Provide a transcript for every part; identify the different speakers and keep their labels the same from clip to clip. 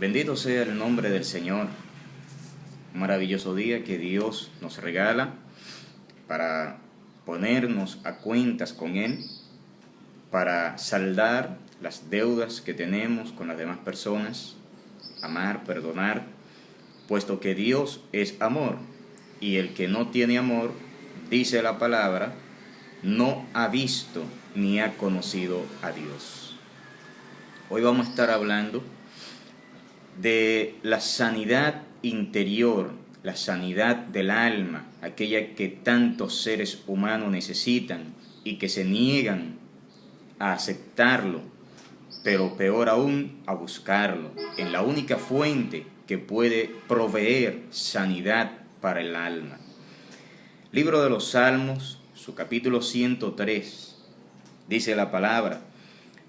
Speaker 1: Bendito sea el nombre del Señor. Un maravilloso día que Dios nos regala para ponernos a cuentas con Él, para saldar las deudas que tenemos con las demás personas, amar, perdonar, puesto que Dios es amor, y el que no tiene amor, dice la palabra, no ha visto ni ha conocido a Dios. Hoy vamos a estar hablando de la sanidad interior, la sanidad del alma, aquella que tantos seres humanos necesitan y que se niegan a aceptarlo, pero peor aún a buscarlo, en la única fuente que puede proveer sanidad para el alma. Libro de los Salmos, su capítulo 103, dice la palabra: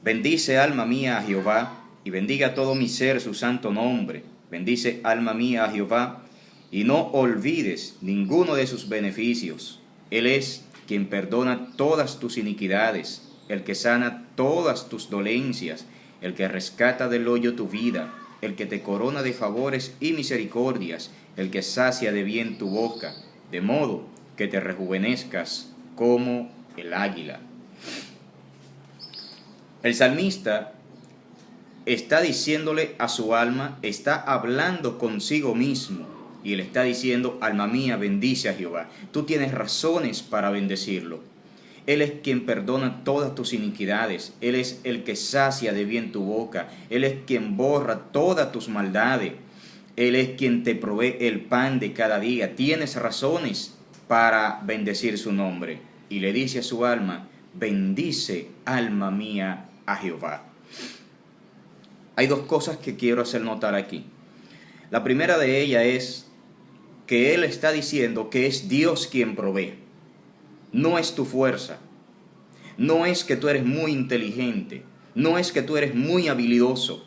Speaker 1: bendice alma mía a Jehová, y bendiga todo mi ser su santo nombre. Bendice alma mía a Jehová, y no olvides ninguno de sus beneficios. Él es quien perdona todas tus iniquidades, el que sana todas tus dolencias, el que rescata del hoyo tu vida, el que te corona de favores y misericordias, el que sacia de bien tu boca, de modo que te rejuvenezcas como el águila. El salmista está diciéndole a su alma, está hablando consigo mismo, y le está diciendo: alma mía, bendice a Jehová. Tú tienes razones para bendecirlo. Él es quien perdona todas tus iniquidades. Él es el que sacia de bien tu boca. Él es quien borra todas tus maldades. Él es quien te provee el pan de cada día. Tienes razones para bendecir su nombre. Y le dice a su alma: bendice, alma mía, a Jehová. Hay dos cosas que quiero hacer notar aquí. La primera de ellas es que Él está diciendo que es Dios quien provee. No es tu fuerza. No es que tú eres muy inteligente. No es que tú eres muy habilidoso.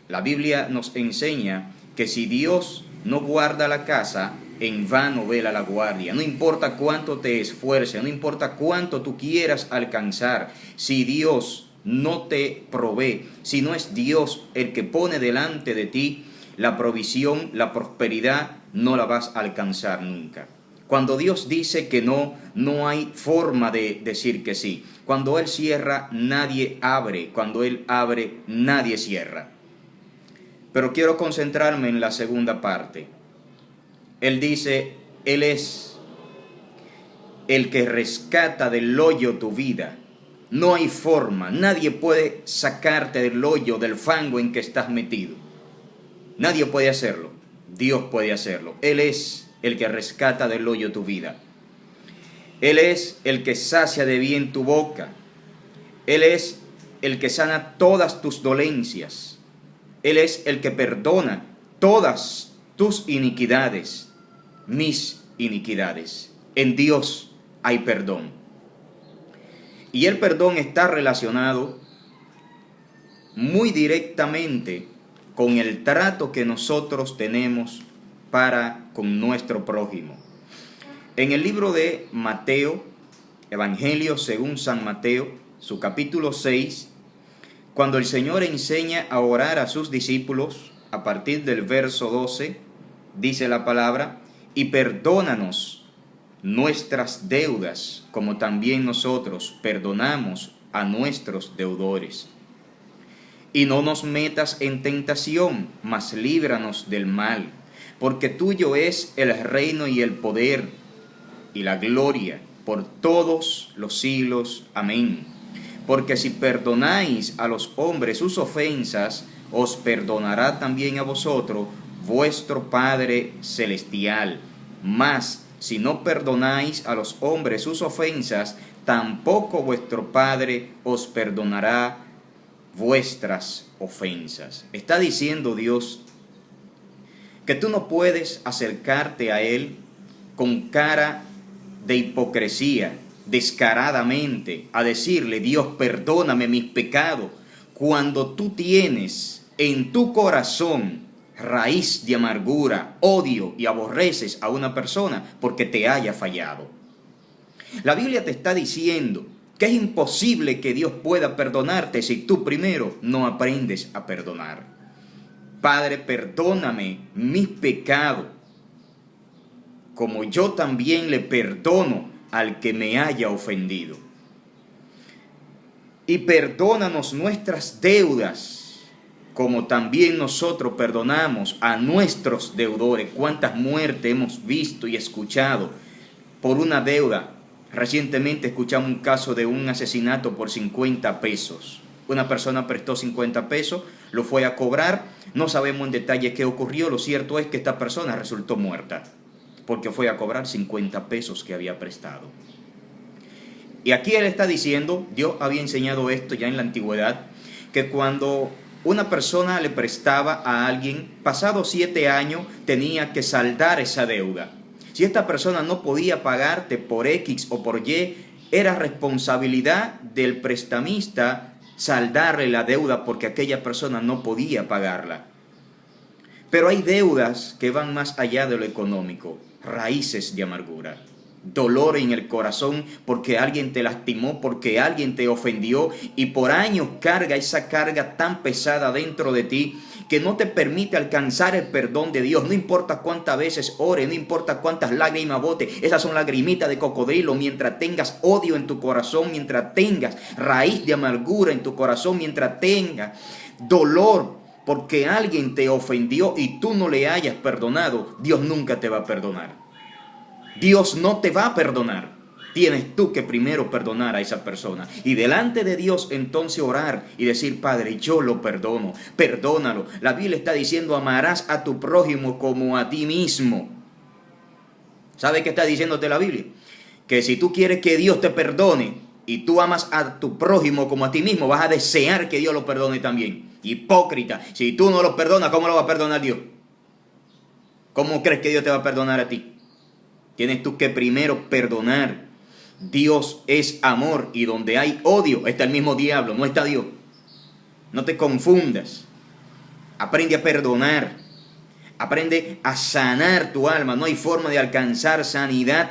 Speaker 1: La Biblia nos enseña que si Dios no guarda la casa, en vano vela la guardia. No importa cuánto te esfuerces, no importa cuánto tú quieras alcanzar, si Dios no te provee, si no es Dios el que pone delante de ti la provisión, la prosperidad, no la vas a alcanzar nunca. Cuando Dios dice que no, no hay forma de decir que sí. Cuando Él cierra, nadie abre. Cuando Él abre, nadie cierra. Pero quiero concentrarme en la segunda parte. Él dice: Él es el que rescata del hoyo tu vida. No hay forma, nadie puede sacarte del hoyo, del fango en que estás metido. Nadie puede hacerlo, Dios puede hacerlo. Él es el que rescata del hoyo tu vida. Él es el que sacia de bien tu boca. Él es el que sana todas tus dolencias. Él es el que perdona todas tus iniquidades, mis iniquidades. En Dios hay perdón. Y el perdón está relacionado muy directamente con el trato que nosotros tenemos para con nuestro prójimo. En el libro de Mateo, Evangelio según San Mateo, su capítulo 6, cuando el Señor enseña a orar a sus discípulos, a partir del verso 12, dice la palabra: y perdónanos nuestras deudas, como también nosotros perdonamos a nuestros deudores. Y no nos metas en tentación, mas líbranos del mal, porque tuyo es el reino y el poder y la gloria por todos los siglos. Amén. Porque si perdonáis a los hombres sus ofensas, os perdonará también a vosotros vuestro Padre celestial. Mas si no perdonáis a los hombres sus ofensas, tampoco vuestro Padre os perdonará vuestras ofensas. Está diciendo Dios que tú no puedes acercarte a Él con cara de hipocresía, descaradamente, a decirle: Dios, perdóname mis pecados, cuando tú tienes en tu corazón raíz de amargura, odio, y aborreces a una persona porque te haya fallado. La Biblia te está diciendo que es imposible que Dios pueda perdonarte si tú primero no aprendes a perdonar. Padre, perdóname mis pecados, como yo también le perdono al que me haya ofendido. Y perdónanos nuestras deudas, como también nosotros perdonamos a nuestros deudores. ¿Cuántas muertes hemos visto y escuchado por una deuda? Recientemente escuchamos un caso de un asesinato por 50 pesos. Una persona prestó 50 pesos, lo fue a cobrar, no sabemos en detalle qué ocurrió, lo cierto es que esta persona resultó muerta, porque fue a cobrar 50 pesos que había prestado. Y aquí él está diciendo, Dios había enseñado esto ya en la antigüedad, que cuando una persona le prestaba a alguien, pasados 7 años tenía que saldar esa deuda. Si esta persona no podía pagarte por X o por Y, era responsabilidad del prestamista saldarle la deuda porque aquella persona no podía pagarla. Pero hay deudas que van más allá de lo económico, raíces de amargura, dolor en el corazón porque alguien te lastimó, porque alguien te ofendió y por años carga esa carga tan pesada dentro de ti que no te permite alcanzar el perdón de Dios. No importa cuántas veces ore, no importa cuántas lágrimas bote, esas son lagrimitas de cocodrilo. Mientras tengas odio en tu corazón, mientras tengas raíz de amargura en tu corazón, mientras tengas dolor porque alguien te ofendió y tú no le hayas perdonado, Dios nunca te va a perdonar. Dios no te va a perdonar. Tienes tú que primero perdonar a esa persona y delante de Dios entonces orar y decir: Padre, yo lo perdono, perdónalo. La Biblia está diciendo: amarás a tu prójimo como a ti mismo. ¿Sabe qué está diciéndote la Biblia? Que si tú quieres que Dios te perdone y tú amas a tu prójimo como a ti mismo, vas a desear que Dios lo perdone también. Hipócrita, si tú no lo perdonas, ¿cómo lo va a perdonar Dios? ¿Cómo crees que Dios te va a perdonar a ti? Tienes tú que primero perdonar. Dios es amor y donde hay odio está el mismo diablo, no está Dios. No te confundas. Aprende a perdonar. Aprende a sanar tu alma. No hay forma de alcanzar sanidad.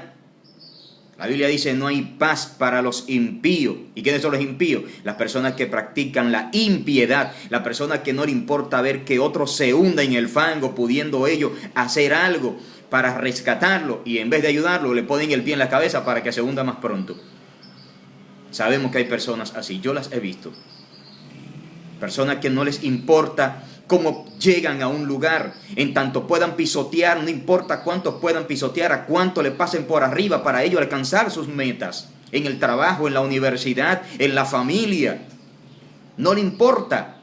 Speaker 1: La Biblia dice: no hay paz para los impíos. ¿Y quiénes son los impíos? Las personas que practican la impiedad. Las personas que no le importa ver que otro se hunda en el fango, pudiendo ellos hacer algo para rescatarlo, y en vez de ayudarlo le ponen el pie en la cabeza para que se hunda más pronto. Sabemos que hay personas así, yo las he visto. Personas que no les importa cómo llegan a un lugar, en tanto puedan pisotear, no importa cuántos puedan pisotear, a cuánto le pasen por arriba para ellos alcanzar sus metas, en el trabajo, en la universidad, en la familia. No le importa.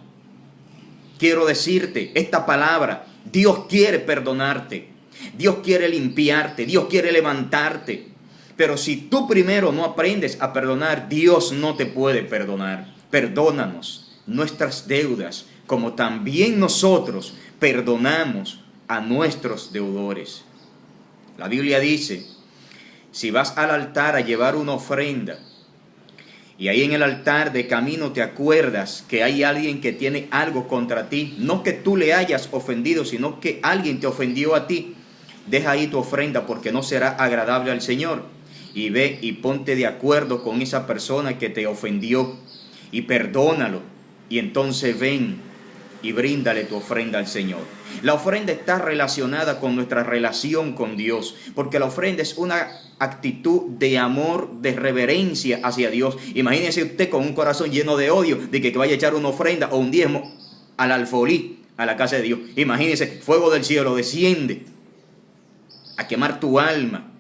Speaker 1: Quiero decirte esta palabra: Dios quiere perdonarte. Dios quiere limpiarte, Dios quiere levantarte. Pero si tú primero no aprendes a perdonar, Dios no te puede perdonar. Perdónanos nuestras deudas, como también nosotros perdonamos a nuestros deudores. La Biblia dice: si vas al altar a llevar una ofrenda, y ahí en el altar de camino te acuerdas que hay alguien que tiene algo contra ti, no que tú le hayas ofendido, sino que alguien te ofendió a ti, deja ahí tu ofrenda porque no será agradable al Señor. Y ve y ponte de acuerdo con esa persona que te ofendió y perdónalo. Y entonces ven y bríndale tu ofrenda al Señor. La ofrenda está relacionada con nuestra relación con Dios, porque la ofrenda es una actitud de amor, de reverencia hacia Dios. Imagínese usted con un corazón lleno de odio de que vaya a echar una ofrenda o un diezmo al alfolí, a la casa de Dios. Imagínese, fuego del cielo desciende a quemar tu alma,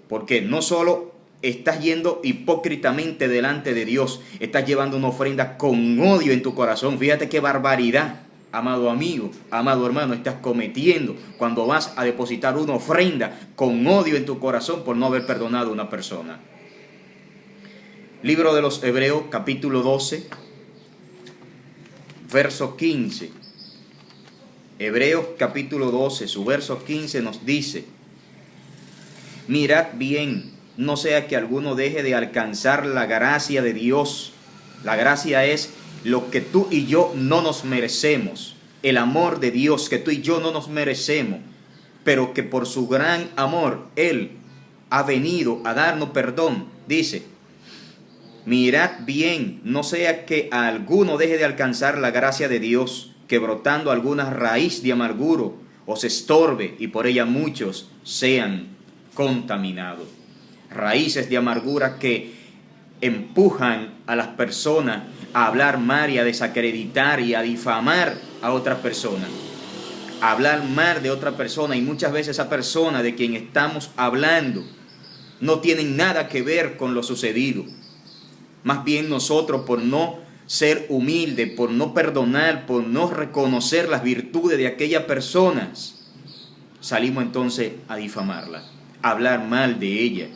Speaker 1: porque no solo estás yendo hipócritamente delante de Dios, estás llevando una ofrenda con odio en tu corazón. Fíjate qué barbaridad, amado amigo, amado hermano, estás cometiendo cuando vas a depositar una ofrenda con odio en tu corazón por no haber perdonado a una persona. Libro de los Hebreos, capítulo 12, verso 15. Hebreos capítulo 12, su verso 15 nos dice: mirad bien, no sea que alguno deje de alcanzar la gracia de Dios. La gracia es lo que tú y yo no nos merecemos, el amor de Dios que tú y yo no nos merecemos, pero que por su gran amor Él ha venido a darnos perdón. Dice: mirad bien, no sea que alguno deje de alcanzar la gracia de Dios, que brotando alguna raíz de amargura os estorbe y por ella muchos sean contaminados. Raíces de amargura que empujan a las personas a hablar mal y a desacreditar y a difamar a otras personas. A hablar mal de otra persona, y muchas veces esa persona de quien estamos hablando no tiene nada que ver con lo sucedido. Más bien nosotros, por no ser humildes, por no perdonar, por no reconocer las virtudes de aquellas personas, salimos entonces a difamarla, a hablar mal de ella.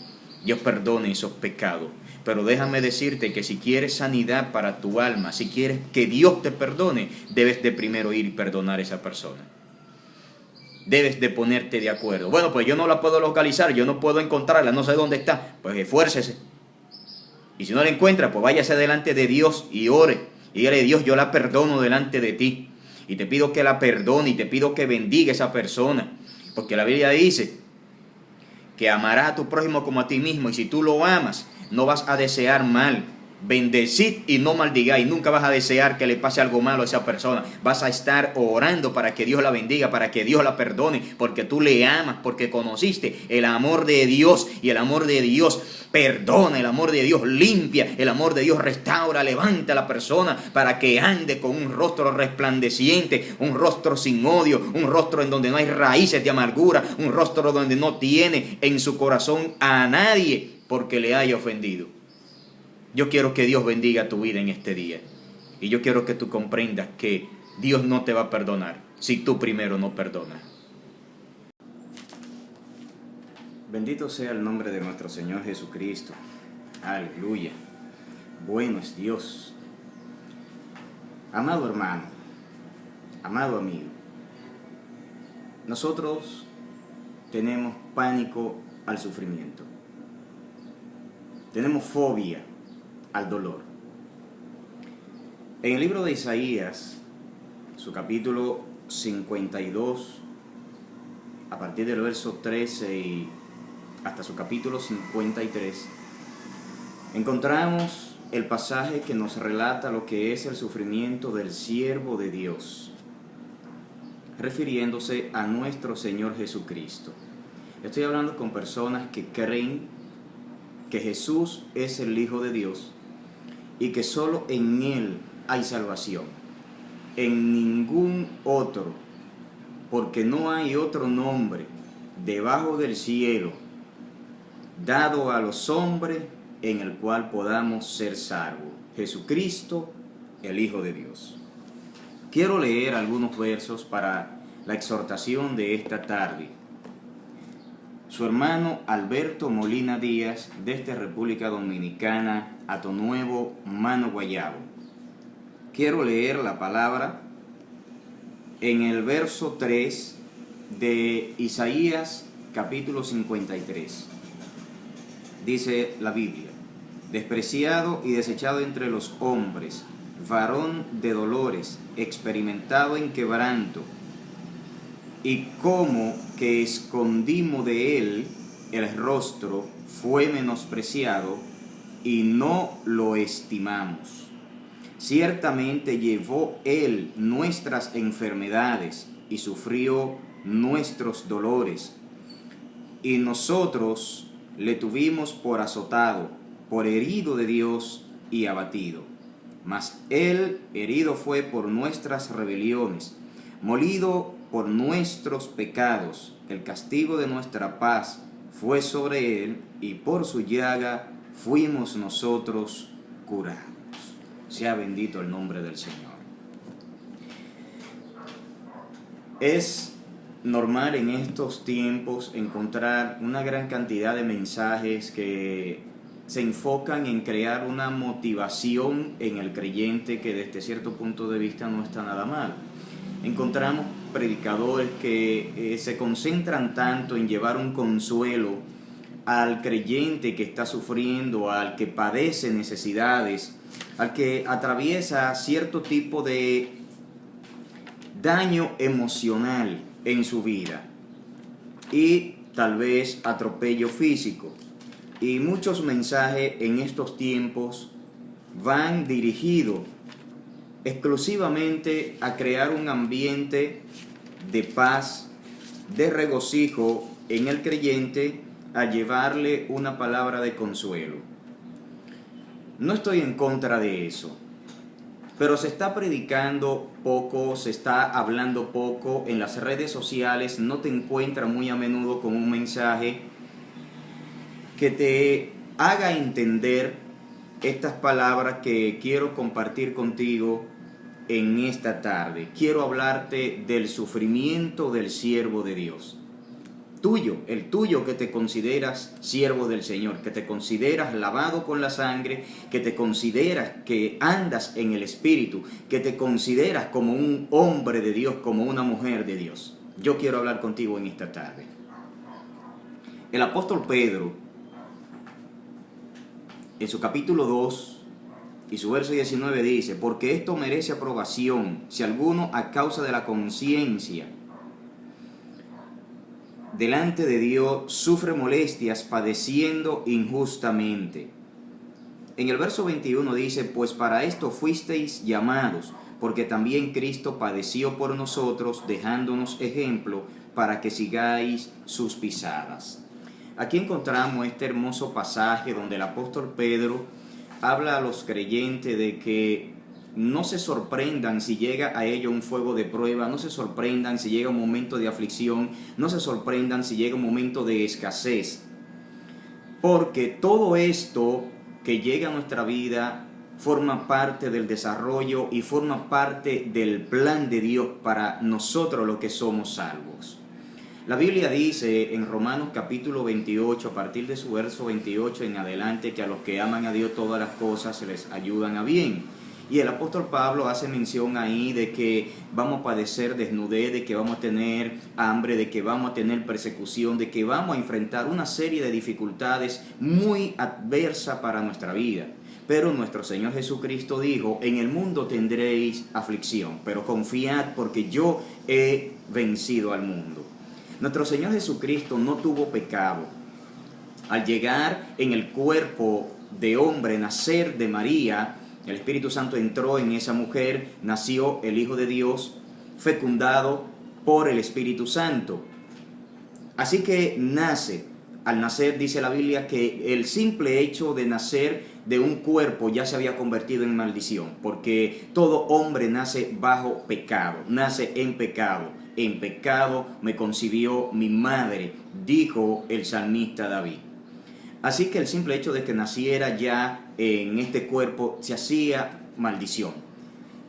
Speaker 1: Dios perdone esos pecados. Pero déjame decirte que si quieres sanidad para tu alma, si quieres que Dios te perdone, debes de primero ir y perdonar a esa persona. Debes de ponerte de acuerdo. Bueno, pues yo no la puedo localizar, yo no puedo encontrarla, no sé dónde está. Pues esfuércese. Y si no la encuentra, pues váyase delante de Dios y ore. Y dígale: Dios, yo la perdono delante de ti. Y te pido que la perdone y te pido que bendiga a esa persona. Porque la Biblia dice que amarás a tu prójimo como a ti mismo. Y si tú lo amas, no vas a desear mal. Bendecid y no maldigáis. Nunca vas a desear que le pase algo malo a esa persona. Vas a estar orando para que Dios la bendiga, para que Dios la perdone, porque tú le amas, porque conociste el amor de Dios. Y el amor de Dios perdona, el amor de Dios limpia, el amor de Dios restaura, levanta a la persona para que ande con un rostro resplandeciente, un rostro sin odio, un rostro en donde no hay raíces de amargura, un rostro donde no tiene en su corazón a nadie porque le haya ofendido. Yo quiero que Dios bendiga tu vida en este día. Y yo quiero que tú comprendas que Dios no te va a perdonar si tú primero no perdonas. Bendito sea el nombre de nuestro Señor Jesucristo. Aleluya. Bueno es Dios. Amado hermano, amado amigo, nosotros tenemos pánico al sufrimiento. Tenemos fobia al dolor. En el libro de Isaías, su capítulo 52, a partir del verso 13 y hasta su capítulo 53, encontramos el pasaje que nos relata lo que es el sufrimiento del siervo de Dios, refiriéndose a nuestro Señor Jesucristo. Estoy hablando con personas que creen que Jesús es el Hijo de Dios y que solo en Él hay salvación, en ningún otro, porque no hay otro nombre debajo del cielo dado a los hombres en el cual podamos ser salvos. Jesucristo, el Hijo de Dios. Quiero leer algunos versos para la exhortación de esta tarde. Su hermano Alberto Molina Díaz, desde República Dominicana, Atonuevo, Mano Guayabo. Quiero leer la palabra en el verso 3 de Isaías capítulo 53. Dice la Biblia: despreciado y desechado entre los hombres, varón de dolores, experimentado en quebranto, y como que escondimos de él el rostro, fue menospreciado y no lo estimamos. Ciertamente llevó él nuestras enfermedades y sufrió nuestros dolores, y nosotros le tuvimos por azotado, por herido de Dios y abatido. Mas él herido fue por nuestras rebeliones, molido por nuestros pecados. El castigo de nuestra paz fue sobre él, y por su llaga fuimos nosotros curados. Sea bendito el nombre del Señor. Es normal en estos tiempos encontrar una gran cantidad de mensajes que se enfocan en crear una motivación en el creyente que desde cierto punto de vista no está nada mal. Encontramos predicadores que se concentran tanto en llevar un consuelo al creyente que está sufriendo, al que padece necesidades, al que atraviesa cierto tipo de daño emocional en su vida y tal vez atropello físico. Y muchos mensajes en estos tiempos van dirigidos exclusivamente a crear un ambiente de paz, de regocijo en el creyente, a llevarle una palabra de consuelo. No estoy en contra de eso, pero se está predicando poco, se está hablando poco en las redes sociales. No te encuentras muy a menudo con un mensaje que te haga entender estas palabras que quiero compartir contigo en esta tarde. Quiero hablarte del sufrimiento del siervo de Dios. Tuyo, el tuyo que te consideras siervo del Señor, que te consideras lavado con la sangre, que te consideras que andas en el Espíritu, que te consideras como un hombre de Dios, como una mujer de Dios. Yo quiero hablar contigo en esta tarde. El apóstol Pedro, en su capítulo 2 y su verso 19 dice: porque esto merece aprobación, si alguno a causa de la conciencia delante de Dios sufre molestias padeciendo injustamente. En el verso 21 dice: pues para esto fuisteis llamados, porque también Cristo padeció por nosotros, dejándonos ejemplo para que sigáis sus pisadas. Aquí encontramos este hermoso pasaje donde el apóstol Pedro habla a los creyentes de que no se sorprendan si llega a ellos un fuego de prueba, no se sorprendan si llega un momento de aflicción, no se sorprendan si llega un momento de escasez, porque todo esto que llega a nuestra vida forma parte del desarrollo y forma parte del plan de Dios para nosotros los que somos salvos. La Biblia dice en Romanos capítulo 28, a partir de su verso 28 en adelante, que a los que aman a Dios todas las cosas se les ayudan a bien. Y el apóstol Pablo hace mención ahí de que vamos a padecer desnudez, de que vamos a tener hambre, de que vamos a tener persecución, de que vamos a enfrentar una serie de dificultades muy adversas para nuestra vida. Pero nuestro Señor Jesucristo dijo: en el mundo tendréis aflicción, pero confiad porque yo he vencido al mundo. Nuestro Señor Jesucristo no tuvo pecado. Al llegar en el cuerpo de hombre, nacer de María, el Espíritu Santo entró en esa mujer, nació el Hijo de Dios, fecundado por el Espíritu Santo. Así que al nacer dice la Biblia que el simple hecho de nacer de un cuerpo ya se había convertido en maldición, porque todo hombre nace bajo pecado, nace en pecado. En pecado me concibió mi madre, dijo el salmista David. Así que el simple hecho de que naciera ya en este cuerpo se hacía maldición.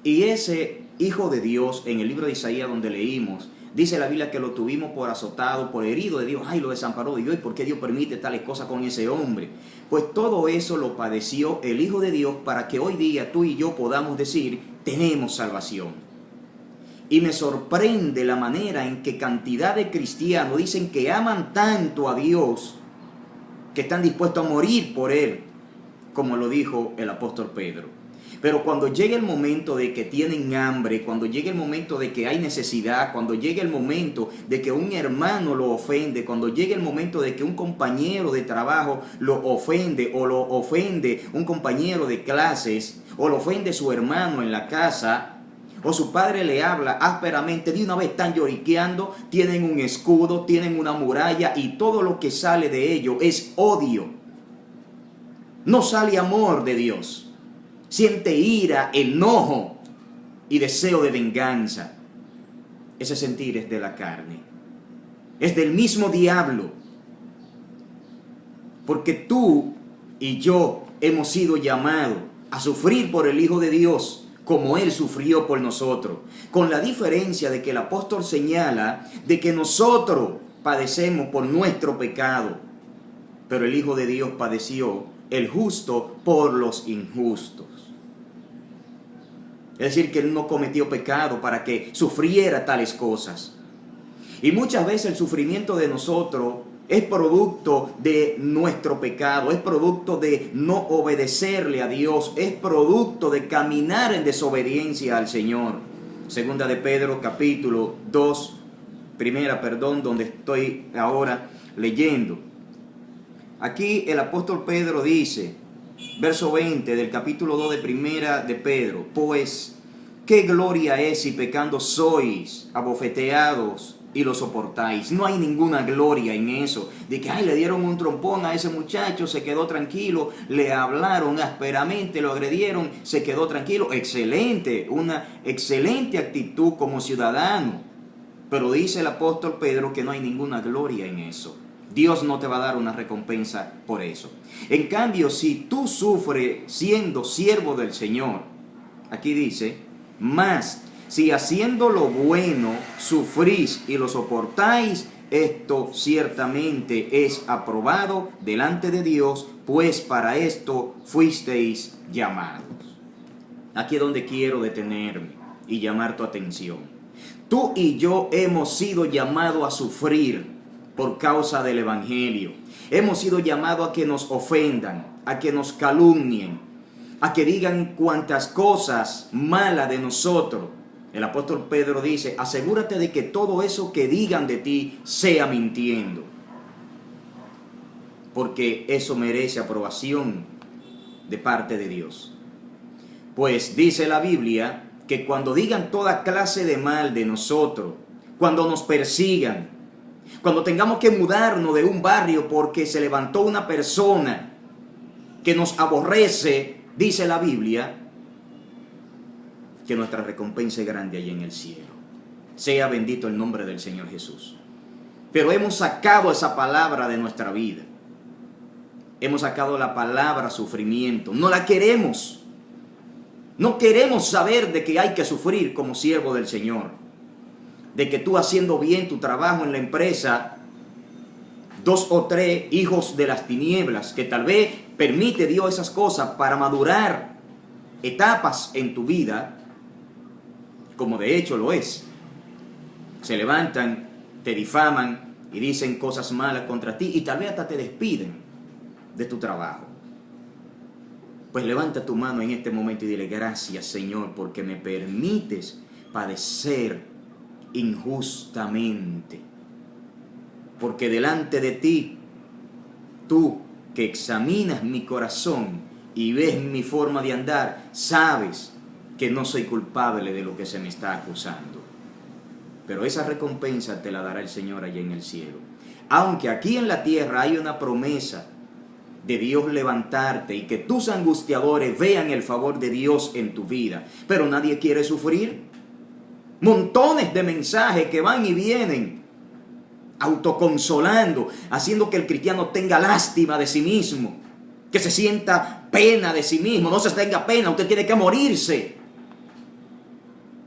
Speaker 1: Y ese Hijo de Dios, en el libro de Isaías donde leímos, dice la Biblia que lo tuvimos por azotado, por herido de Dios. Ay, lo desamparó Dios. ¿Y por qué Dios permite tales cosas con ese hombre? Pues todo eso lo padeció el Hijo de Dios para que hoy día tú y yo podamos decir: tenemos salvación. Y me sorprende la manera en que cantidad de cristianos dicen que aman tanto a Dios que están dispuestos a morir por Él, como lo dijo el apóstol Pedro. Pero cuando llega el momento de que tienen hambre, cuando llega el momento de que hay necesidad, cuando llega el momento de que un hermano lo ofende, cuando llega el momento de que un compañero de trabajo lo ofende, o lo ofende un compañero de clases, o lo ofende su hermano en la casa, o su padre le habla ásperamente, de una vez están lloriqueando, tienen un escudo, tienen una muralla, y todo lo que sale de ello es odio. No sale amor de Dios. Siente ira, enojo y deseo de venganza. Ese sentir es de la carne. Es del mismo diablo. Porque tú y yo hemos sido llamados a sufrir por el Hijo de Dios, como Él sufrió por nosotros, con la diferencia de que el apóstol señala de que nosotros padecemos por nuestro pecado, pero el Hijo de Dios padeció, el justo, por los injustos. Es decir, que Él no cometió pecado para que sufriera tales cosas. Y muchas veces el sufrimiento de nosotros es producto de nuestro pecado, es producto de no obedecerle a Dios, es producto de caminar en desobediencia al Señor. Segunda de Pedro capítulo 2, donde estoy ahora leyendo. Aquí el apóstol Pedro dice, verso 20 del capítulo 2 de Primera de Pedro: pues ¿Qué gloria es si pecando sois abofeteados y lo soportáis? No hay ninguna gloria en eso. De que, le dieron un trompón a ese muchacho, se quedó tranquilo, le hablaron ásperamente, lo agredieron, se quedó tranquilo. Excelente, una excelente actitud como ciudadano. Pero dice el apóstol Pedro que no hay ninguna gloria en eso. Dios no te va a dar una recompensa por eso. En cambio, si tú sufres siendo siervo del Señor, aquí dice, mas si haciendo lo bueno sufrís y lo soportáis, esto ciertamente es aprobado delante de Dios, pues para esto fuisteis llamados. Aquí es donde quiero detenerme y llamar tu atención. Tú y yo hemos sido llamados a sufrir por causa del Evangelio. Hemos sido llamados a que nos ofendan, a que nos calumnien, a que digan cuantas cosas malas de nosotros. El apóstol Pedro dice, asegúrate de que todo eso que digan de ti sea mintiendo, porque eso merece aprobación de parte de Dios. Pues dice la Biblia que cuando digan toda clase de mal de nosotros, cuando nos persigan, cuando tengamos que mudarnos de un barrio porque se levantó una persona que nos aborrece, dice la Biblia que nuestra recompensa es grande allá en el cielo. Sea bendito el nombre del Señor Jesús. Pero hemos sacado esa palabra de nuestra vida. Hemos sacado la palabra sufrimiento. No la queremos. No queremos saber de que hay que sufrir como siervo del Señor. De que tú haciendo bien tu trabajo en la empresa, 2 o 3 hijos de las tinieblas, que tal vez permite Dios esas cosas para madurar etapas en tu vida, como de hecho lo es. Se levantan, te difaman y dicen cosas malas contra ti y tal vez hasta te despiden de tu trabajo. Pues levanta tu mano en este momento y dile, gracias Señor, porque me permites padecer injustamente. Porque delante de ti, tú que examinas mi corazón y ves mi forma de andar, sabes que no soy culpable de lo que se me está acusando. Pero esa recompensa te la dará el Señor allá en el cielo. Aunque aquí en la tierra hay una promesa de Dios levantarte y que tus angustiadores vean el favor de Dios en tu vida. Pero nadie quiere sufrir. Montones de mensajes que van y vienen, autoconsolando, haciendo que el cristiano tenga lástima de sí mismo, que se sienta pena de sí mismo. No se tenga pena, usted tiene que morirse.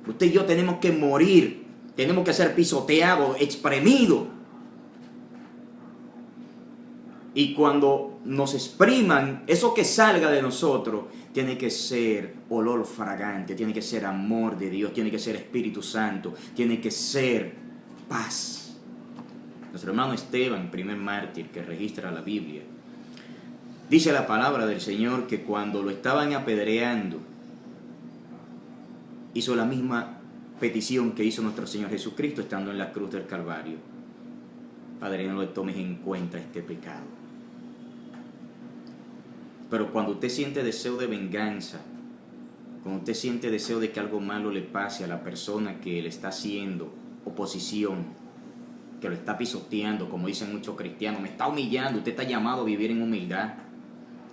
Speaker 1: Usted y yo tenemos que morir, tenemos que ser pisoteados, exprimidos. Y cuando nos expriman, eso que salga de nosotros tiene que ser olor fragante, tiene que ser amor de Dios, tiene que ser Espíritu Santo, tiene que ser paz. Nuestro hermano Esteban, primer mártir que registra la Biblia, dice la palabra del Señor que cuando lo estaban apedreando, hizo la misma petición que hizo nuestro Señor Jesucristo estando en la cruz del Calvario. Padre, no le tomes en cuenta este pecado. Pero cuando usted siente deseo de venganza, cuando usted siente deseo de que algo malo le pase a la persona que le está haciendo oposición, que lo está pisoteando, como dicen muchos cristianos, me está humillando, usted está llamado a vivir en humildad.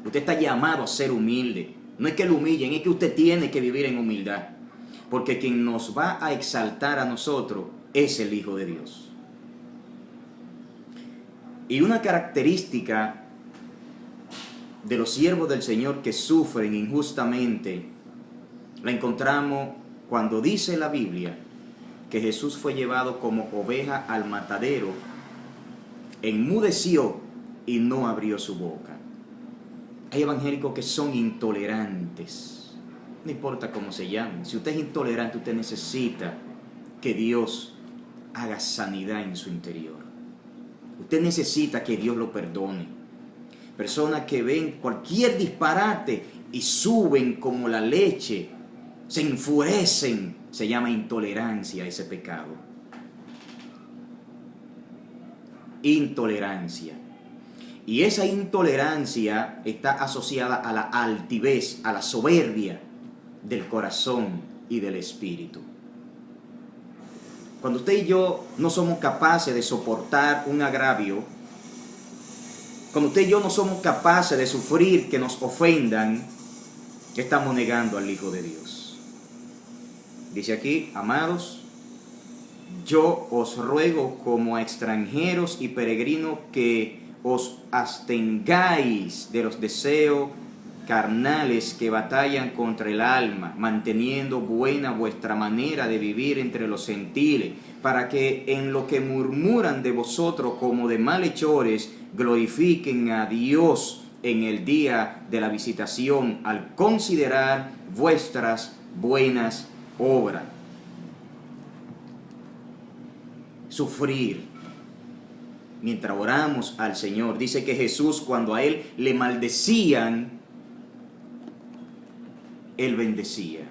Speaker 1: Usted está llamado a ser humilde. No es que lo humillen, es que usted tiene que vivir en humildad. Porque quien nos va a exaltar a nosotros es el Hijo de Dios. Y una característica de los siervos del Señor que sufren injustamente la encontramos cuando dice la Biblia que Jesús fue llevado como oveja al matadero, enmudeció y no abrió su boca. Hay evangélicos que son intolerantes, no importa cómo se llamen. Si usted es intolerante, usted necesita que Dios haga sanidad en su interior. Usted necesita que Dios lo perdone. Personas que ven cualquier disparate y suben como la leche, se enfurecen, se llama intolerancia a ese pecado. Intolerancia. Y esa intolerancia está asociada a la altivez, a la soberbia del corazón y del Espíritu. Cuando usted y yo no somos capaces de soportar un agravio, cuando usted y yo no somos capaces de sufrir que nos ofendan, estamos negando al Hijo de Dios. Dice aquí, amados, yo os ruego como a extranjeros y peregrinos que os abstengáis de los deseos carnales que batallan contra el alma, manteniendo buena vuestra manera de vivir entre los gentiles, para que en lo que murmuran de vosotros como de malhechores, glorifiquen a Dios en el día de la visitación, al considerar vuestras buenas obras. Sufrir mientras oramos al Señor. Dice que Jesús, cuando a Él le maldecían, Él bendecía.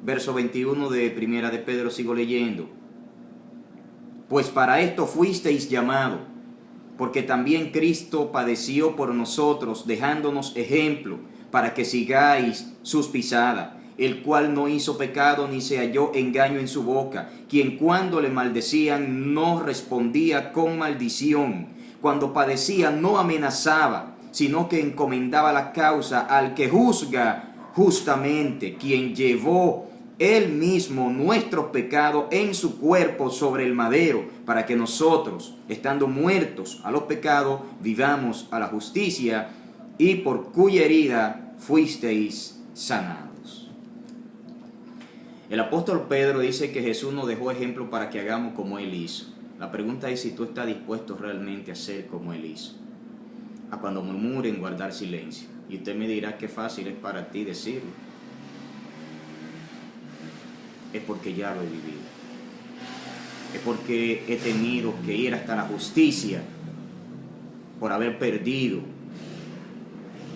Speaker 1: Verso 21 de Primera de Pedro, sigo leyendo. Pues para esto fuisteis llamados, porque también Cristo padeció por nosotros, dejándonos ejemplo, para que sigáis sus pisadas, el cual no hizo pecado ni se halló engaño en su boca, quien cuando le maldecían no respondía con maldición, cuando padecía no amenazaba, sino que encomendaba la causa al que juzga justamente, quien llevó él mismo nuestros pecados en su cuerpo sobre el madero, para que nosotros, estando muertos a los pecados, vivamos a la justicia, y por cuya herida fuisteis sanados. El apóstol Pedro dice que Jesús nos dejó ejemplo para que hagamos como Él hizo. La pregunta es si tú estás dispuesto realmente a hacer como Él hizo. A cuando murmuren, guardar silencio. Y usted me dirá qué fácil es para ti decirlo. Es porque ya lo he vivido. Es porque he tenido que ir hasta la justicia por haber perdido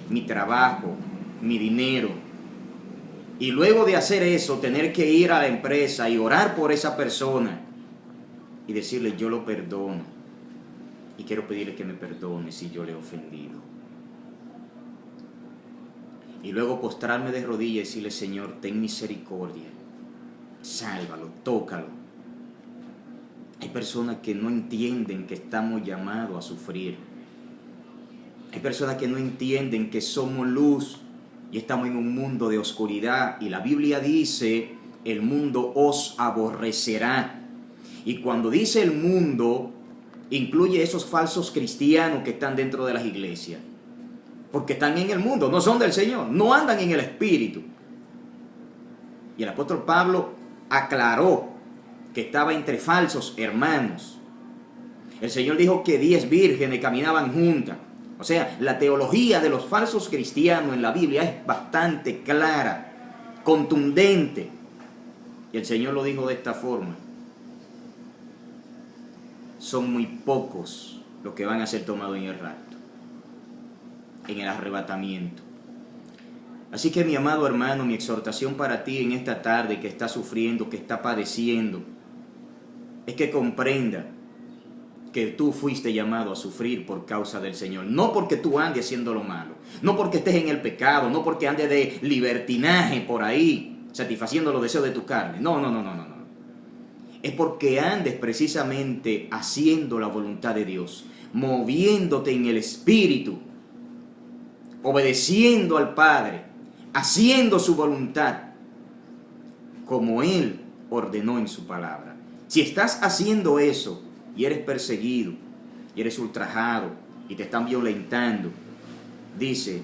Speaker 1: mi trabajo, mi dinero. Y luego de hacer eso, tener que ir a la empresa y orar por esa persona y decirle, yo lo perdono. Y quiero pedirle que me perdone si yo le he ofendido. Y luego postrarme de rodillas y decirle, Señor, ten misericordia. Sálvalo, tócalo. Hay personas que no entienden que estamos llamados a sufrir. Hay personas que no entienden que somos luz y estamos en un mundo de oscuridad. Y la Biblia dice, el mundo os aborrecerá. Y cuando dice el mundo, incluye esos falsos cristianos que están dentro de las iglesias. Porque están en el mundo, no son del Señor, no andan en el Espíritu. Y el apóstol Pablo aclaró que estaba entre falsos hermanos. El Señor dijo que 10 vírgenes caminaban juntas. O sea, la teología de los falsos cristianos en la Biblia es bastante clara, contundente. Y el Señor lo dijo de esta forma. Son muy pocos los que van a ser tomados en el rapto, en el arrebatamiento. Así que mi amado hermano, mi exhortación para ti en esta tarde que está sufriendo, que está padeciendo, es que comprenda que tú fuiste llamado a sufrir por causa del Señor. No porque tú andes haciendo lo malo, no porque estés en el pecado, no porque andes de libertinaje por ahí, satisfaciendo los deseos de tu carne. No. Es porque andes precisamente haciendo la voluntad de Dios, moviéndote en el Espíritu, obedeciendo al Padre, haciendo su voluntad, como Él ordenó en su palabra. Si estás haciendo eso y eres perseguido, y eres ultrajado, y te están violentando, dice,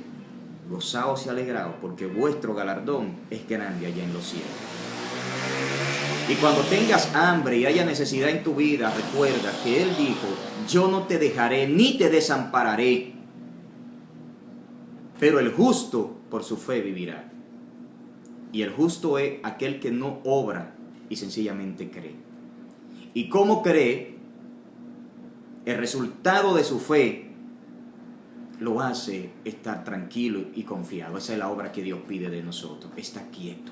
Speaker 1: gozaos y alegraos, porque vuestro galardón es grande allá en los cielos. Y cuando tengas hambre y haya necesidad en tu vida, recuerda que Él dijo, yo no te dejaré ni te desampararé, pero el justo por su fe vivirá. Y el justo es aquel que no obra y sencillamente cree. Y como cree, el resultado de su fe lo hace estar tranquilo y confiado. Esa es la obra que Dios pide de nosotros. Está quieto,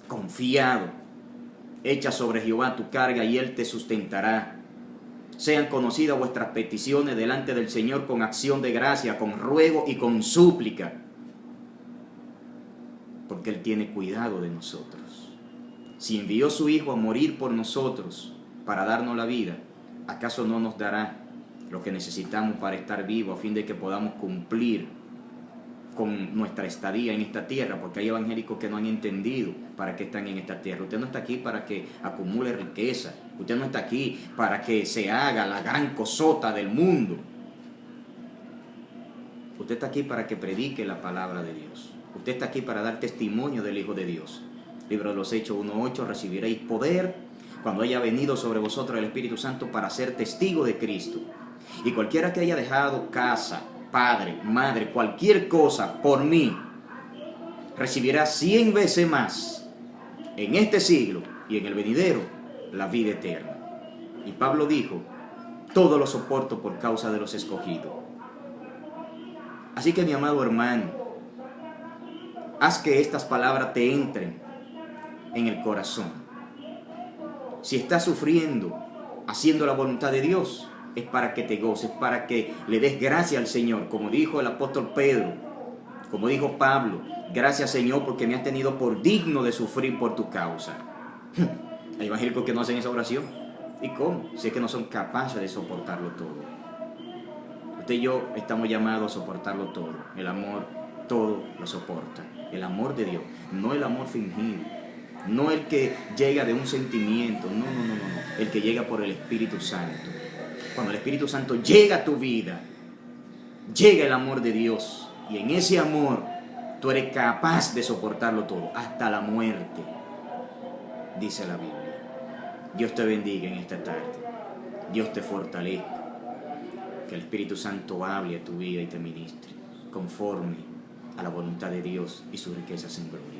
Speaker 1: confiado. Echa sobre Jehová tu carga y Él te sustentará. Sean conocidas vuestras peticiones delante del Señor con acción de gracia, con ruego y con súplica. Porque porque Él tiene cuidado de nosotros. Si envió a su Hijo a morir por nosotros para darnos la vida, ¿acaso no nos dará lo que necesitamos para estar vivos a fin de que podamos cumplir con nuestra estadía en esta tierra? Porque hay evangélicos que no han entendido para qué están en esta tierra. Usted no está aquí para que acumule riqueza. Usted no está aquí para que se haga la gran cosota del mundo. Usted está aquí para que predique la palabra de Dios. Usted está aquí para dar testimonio del Hijo de Dios. Libro de los Hechos 1:8, recibiréis poder cuando haya venido sobre vosotros el Espíritu Santo para ser testigo de Cristo. Y cualquiera que haya dejado casa, padre, madre, cualquier cosa por mí, recibirá 100 veces más en este siglo y en el venidero la vida eterna. Y Pablo dijo, todo lo soporto por causa de los escogidos. Así que mi amado hermano, haz que estas palabras te entren en el corazón. Si estás sufriendo, haciendo la voluntad de Dios, es para que te goces, para que le des gracias al Señor, como dijo el apóstol Pedro, como dijo Pablo, gracias Señor porque me has tenido por digno de sufrir por tu causa. Hay evangélicos que no hacen esa oración. ¿Y cómo? Si es que no son capaces de soportarlo todo. Usted y yo estamos llamados a soportarlo todo. El amor todo lo soporta. El amor de Dios, no el amor fingido, no el que llega de un sentimiento, no. El que llega por el Espíritu Santo. Cuando el Espíritu Santo llega a tu vida, llega el amor de Dios. Y en ese amor tú eres capaz de soportarlo todo, hasta la muerte, dice la Biblia. Dios te bendiga en esta tarde. Dios te fortalezca. Que el Espíritu Santo hable a tu vida y te ministre conforme a la voluntad de Dios y sus riquezas en gloria.